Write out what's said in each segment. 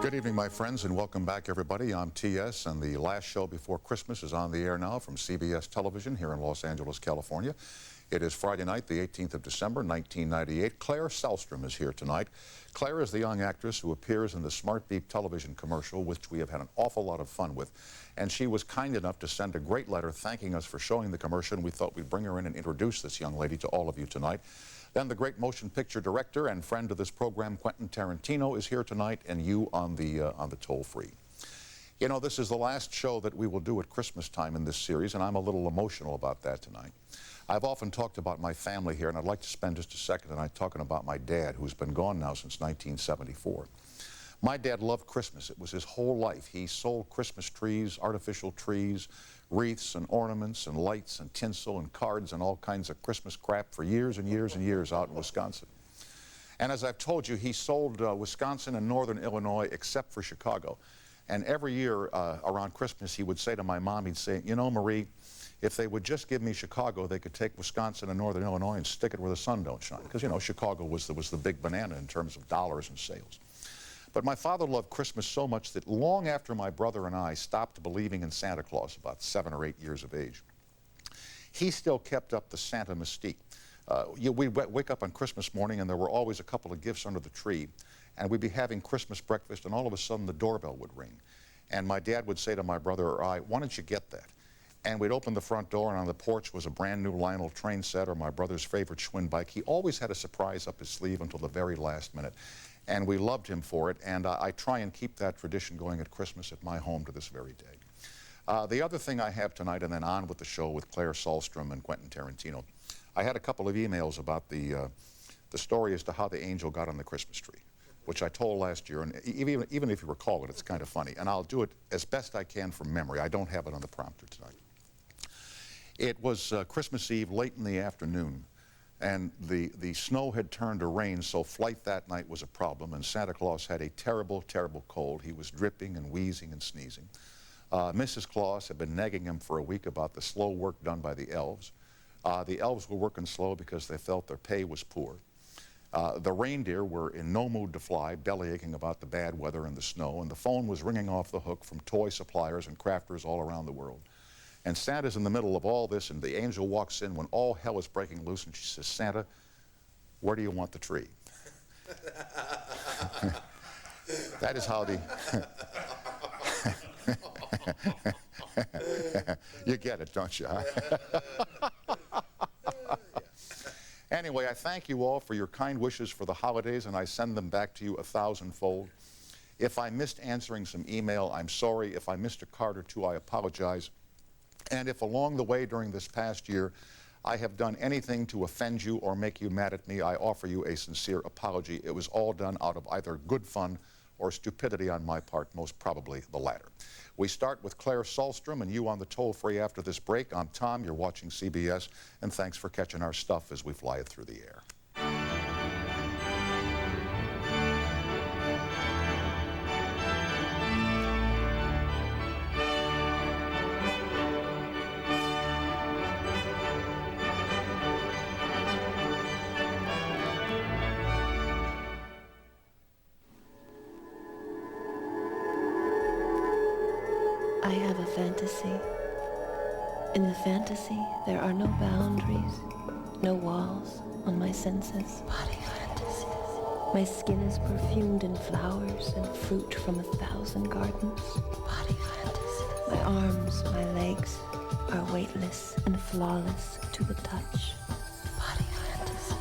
Good evening, my friends, and welcome back, everybody. I'm T.S., and the last show before Christmas is on the air now from CBS Television here in Los Angeles, California. It is Friday night, the 18th of December, 1998. Claire Selstrom is here tonight. Claire is the young actress who appears in the Smart Beep television commercial, which we have had an awful lot of fun with. And she was kind enough to send a great letter thanking us for showing the commercial, and we thought we'd bring her in and introduce this young lady to all of you tonight. Then the great motion picture director and friend of this program, Quentin Tarantino, is here tonight, and you on the toll-free. You know, this is the last show that we will do at Christmas time in this series, and I'm a little emotional about that tonight. I've often talked about my family here, and I'd like to spend just a second tonight talking about my dad, who's been gone now since 1974. My dad loved Christmas. It was his whole life. He sold Christmas trees, artificial trees, wreaths and ornaments and lights and tinsel and cards and all kinds of Christmas crap for years and years and years out in Wisconsin. And as I've told you, he sold Wisconsin and northern Illinois except for Chicago. And every year around Christmas, he would say to my mom, he'd say, you know, Marie, if they would just give me Chicago, they could take Wisconsin and northern Illinois and stick it where the sun don't shine. Because, you know, Chicago was the big banana in terms of dollars and sales. But my father loved Christmas so much that long after my brother and I stopped believing in Santa Claus, about 7 or 8 years of age, he still kept up the Santa mystique. We'd wake up on Christmas morning and there were always a couple of gifts under the tree, and we'd be having Christmas breakfast, and all of a sudden the doorbell would ring. And my dad would say to my brother or I, why don't you get that? And we'd open the front door, and on the porch was a brand new Lionel train set or my brother's favorite Schwinn bike. He always had a surprise up his sleeve until the very last minute. And we loved him for it, and I try and keep that tradition going at Christmas at my home to this very day. The other thing I have tonight, and then on with the show with Claire Selstrom and Quentin Tarantino, I had a couple of emails about the story as to how the angel got on the Christmas tree, which I told last year, and even if you recall it, it's kind of funny, and I'll do it as best I can from memory. I don't have it on the prompter tonight. It was Christmas Eve, late in the afternoon, and the snow had turned to rain, so flight that night was a problem, and Santa Claus had a terrible, terrible cold. He was dripping and wheezing and sneezing. Mrs. Claus had been nagging him for a week about the slow work done by the elves. The elves were working slow because they felt their pay was poor. The reindeer were in no mood to fly, bellyaching about the bad weather and the snow, and the phone was ringing off the hook from toy suppliers and crafters all around the world. And Santa's in the middle of all this, and the angel walks in when all hell is breaking loose, and she says, Santa, where do you want the tree? That is how the... You get it, don't you? Huh? Anyway, I thank you all for your kind wishes for the holidays, and I send them back to you 1,000-fold. If I missed answering some email, I'm sorry. If I missed a card or two, I apologize. And if along the way during this past year I have done anything to offend you or make you mad at me, I offer you a sincere apology. It was all done out of either good fun or stupidity on my part, most probably the latter. We start with Claire Selstrom and you on the toll-free after this break. I'm Tom, you're watching CBS, and thanks for catching our stuff as we fly it through the air. I have a fantasy. In the fantasy, there are no boundaries, no walls on my senses. Body fantasies. My skin is perfumed in flowers and fruit from 1,000 gardens. Body fantasies. My arms, my legs are weightless and flawless to the touch. Body fantasies.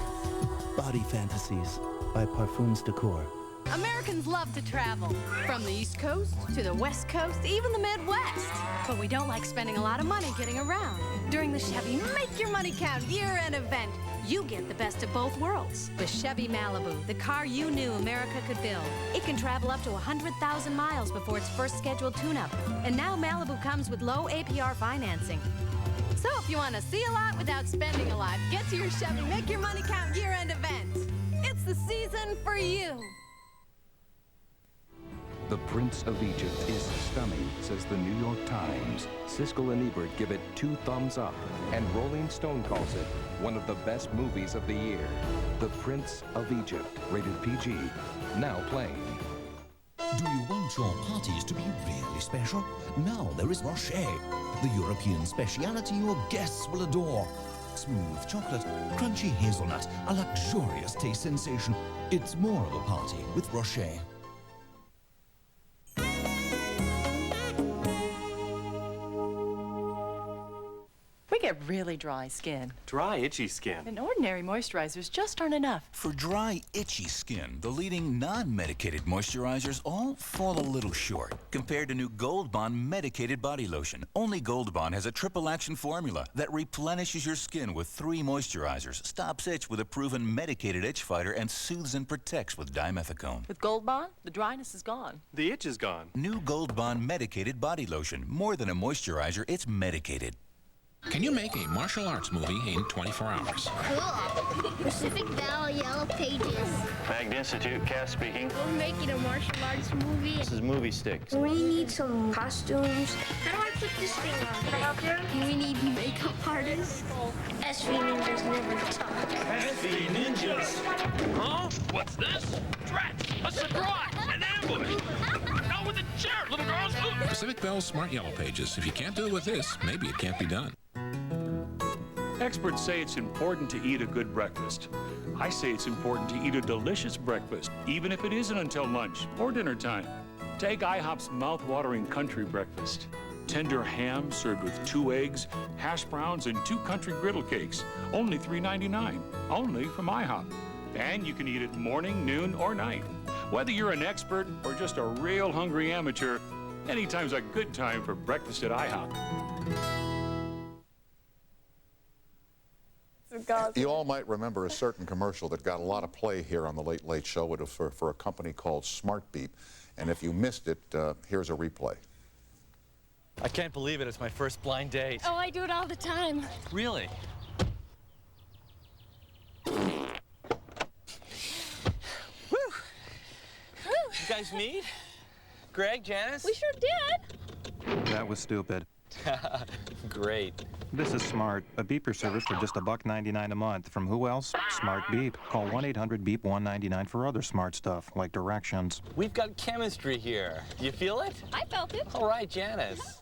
Body Fantasies by Parfums Decor. Americans love to travel, from the East Coast to the West Coast, even the Midwest. But we don't like spending a lot of money getting around. During the Chevy Make Your Money Count year-end event, you get the best of both worlds. The Chevy Malibu, the car you knew America could build. It can travel up to 100,000 miles before its first scheduled tune-up. And now Malibu comes with low APR financing. So if you want to see a lot without spending a lot, get to your Chevy Make Your Money Count year-end event. It's the season for you. The Prince of Egypt is stunning, says the New York Times. Siskel and Ebert give it 2 thumbs up, and Rolling Stone calls it one of the best movies of the year. The Prince of Egypt, rated PG, now playing. Do you want your parties to be really special? Now there is Rocher, the European speciality your guests will adore. Smooth chocolate, crunchy hazelnut, a luxurious taste sensation. It's more of a party with Rocher. We get really dry skin. Dry, itchy skin. And ordinary moisturizers just aren't enough. For dry, itchy skin, the leading non-medicated moisturizers all fall a little short compared to new Gold Bond medicated body lotion. Only Gold Bond has a triple action formula that replenishes your skin with 3 moisturizers, stops itch with a proven medicated itch fighter, and soothes and protects with dimethicone. With Gold Bond, the dryness is gone. The itch is gone. New Gold Bond medicated body lotion. More than a moisturizer, it's medicated. Can you make a martial arts movie in 24 hours? Cool. Pacific Valley Yellow Pages. Magd Institute, Cass speaking. We're making a martial arts movie. This is Movie Sticks. We need some costumes. How do I put this thing on? Can I help you? We need makeup artists. SV Ninjas never talk. SV Ninjas? Huh? What's this? Drat! A surprise! An ambush! Not with a chair, little girls! Pacific Bell's Smart Yellow Pages. If you can't do it with this, maybe it can't be done. Experts say it's important to eat a good breakfast. I say it's important to eat a delicious breakfast, even if it isn't until lunch or dinner time. Take IHOP's mouth-watering country breakfast. Tender ham served with 2 eggs, hash browns, and 2 country griddle cakes. Only $3.99. Only from IHOP. And you can eat it morning, noon, or night. Whether you're an expert or just a real hungry amateur, anytime's a good time for breakfast at IHOP. You all might remember a certain commercial that got a lot of play here on the Late Late Show. It was for a company called Smart Beep. And if you missed it, here's a replay. I can't believe it. It's my first blind date. Oh, I do it all the time. Really? Woo! You guys meet? Greg, Janice? We sure did. That was stupid. Great. This is Smart, a beeper service for just $1.99 a month. From who else? Smart Beep. Call 1-800-BEEP-199 for other smart stuff, like directions. We've got chemistry here. You feel it? I felt it. All right, Janice.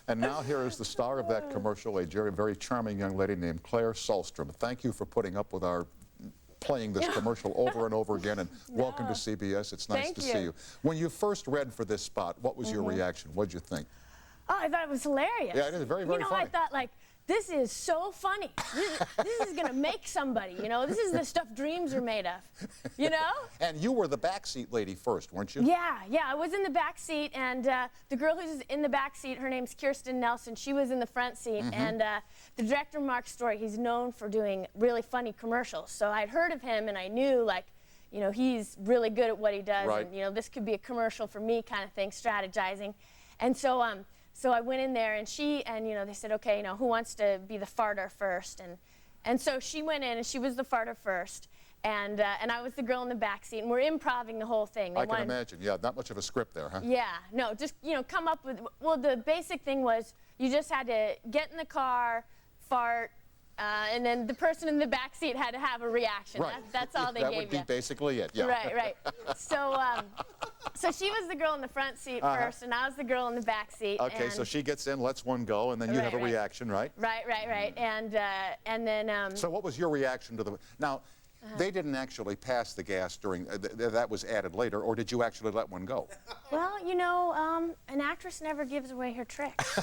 And now here is the star of that commercial, a very charming young lady named Claire Solstrom. Thank you for putting up with our playing this commercial over and over again, and welcome to CBS. It's nice to see you. When you first read for this spot, what was your reaction? What did you think? Oh, I thought it was hilarious. Yeah, it is very, very funny. I thought, like, this is so funny. This is going to make somebody, you know? This is the stuff dreams are made of, you know? And you were the backseat lady first, weren't you? Yeah, I was in the back seat, and the girl who's in the back seat, her name's Kirsten Nelson. She was in the front seat, and the director, Mark Story, he's known for doing really funny commercials. So I'd heard of him, and I knew, like, you know, he's really good at what he does, and, you know, this could be a commercial for me kind of thing, strategizing. And so, so I went in there, and you know, they said, okay, you know, who wants to be the farter first? And so she went in, and she was the farter first, and I was the girl in the back seat, and we're improvising the whole thing. I can imagine. Yeah, not much of a script there, huh? Yeah, no, just, you know, come up with, well, the basic thing was you just had to get in the car, fart, and then the person in the back seat had to have a reaction. Right. That's all they gave you. That would be basically it, yeah. Right. So, so she was the girl in the front seat first, and I was the girl in the back seat. Okay, so she gets in, lets one go, and then you have a reaction, right? Right. And then... So what was your reaction to the... Now, they didn't actually pass the gas during... that was added later, or did you actually let one go? Well, you know, an actress never gives away her tricks.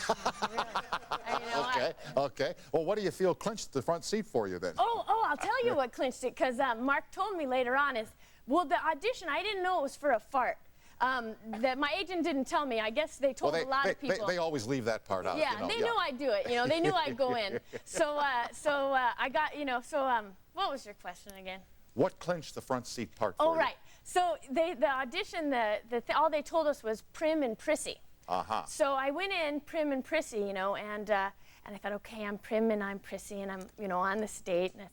Okay. Well, what do you feel clinched the front seat for you then? Oh, I'll tell you what clinched it, because Mark told me later on is, well, the audition, I didn't know it was for a fart. That my agent didn't tell me. I guess they told a lot of people. They always leave that part out. Yeah, you know? They knew I'd do it. You know, they knew I'd go in. So, I got, you know, what was your question again? What clinched the front seat part for you? Oh, right. So the audition, all they told us was prim and prissy. So I went in prim and prissy, you know, and I thought, okay, I'm prim and I'm prissy, and I'm, you know, on this date. And